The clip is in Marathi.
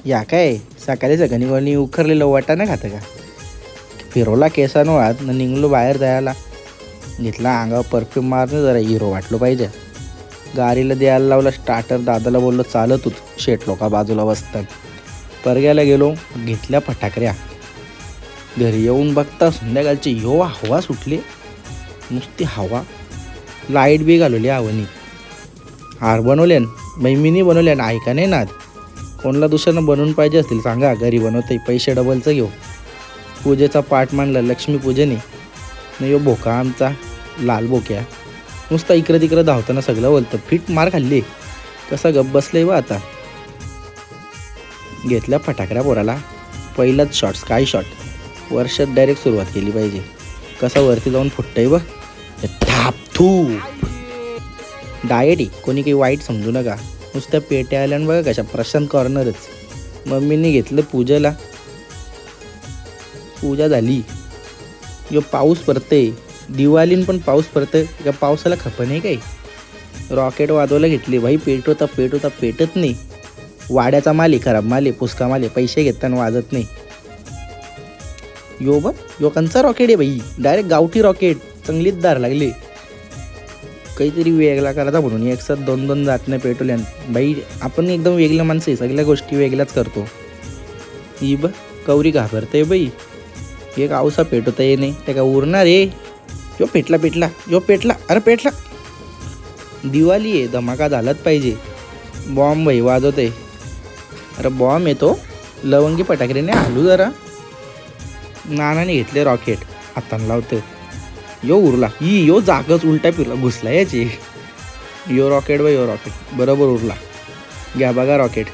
या काय सकाळी सकाळी कोणी उखरलेलं वाटाणं खातं का? फिरवला केसानं आत न निघलो बाहेर जायला. घेतला अंगावर परफ्यूम मारणं, जरा हिरो वाटलो पाहिजे. गाडीला द्यायला लावला स्टार्टर. दादाला बोललो चालत तूच, शेट लोका बाजूला बसतात. परग्याला गेलो, घेतल्या फटाकऱ्या. घरी येऊन बघता संध्याकाळची हवा सुटली, नुसती हवा. लाईट बी घालवली आवनी. हार बनवल्यान बाई, मी नाही बनवल्यान, ऐका नाही ना. कोणाला दुसऱ्यानं बनवून पाहिजे असतील सांगा, घरी बनवते, पैसे डबलचं घेऊ. पूजेचा पाठ मांडला, लक्ष्मीपूजनी न यो भोका आमचा लाल बोक्या नुसता इकडं तिकडं धावताना सगळं बोलतं. फिट मार खाल्ली, कसा गप बसलंय बा आता. घेतल्या फटाकड्या पोराला. पहिलाच शॉट, स्काय शॉट. वर्षात डायरेक्ट सुरुवात केली पाहिजे. कसा वरती जाऊन फुटतंय बघ, थाप थूप. डाएट आहे, कोणी काही वाईट समजू नका. नुसत्या पेट्या आल्यानं बघा कशा, प्रशांत कॉर्नरच. मम्मीने घेतलं पूजेला. पूजा झाली. यो पाऊस पडते, दिवाळीन पण पाऊस पडतं का? पावसाला खप नाही काही. रॉकेट वाजवायला घेतली भाई. पेटत नाही. वाड्याचा माल आहे, खराब माल आहे, पुसका माल आहे, पैसे घेताना वाजत नाही. यो कंचा रॉकेट आहे भाई, डायरेक्ट गावठी रॉकेट. चांगलीच दार लागली. काहीतरी वेगळा करायचा म्हणून एक साथ दोन जात नाही पेटवल्यान बाई. आपण एकदम वेगळं माणसं आहे, सगळ्या गोष्टी वेगळ्याच करतो. ही ब कवरी घाबरते बाई. एक आवसा पेटवता ये नाही, त्या का उरणार आहे. यो पेटला. अरे पेटला. दिवाळी आहे, धमाका झालाच पाहिजे. बॉम्ब भाई वाजवते. अरे बॉम्ब येतो, लवंगी फटाकड्याने हलू जरा. नानाने घेतले रॉकेट, हातानं लावते. यो उरला. यो जागच उलटा फिरला, घुसला याची. यो रॉकेट बरोबर उरला. घ्या बघा रॉकेट.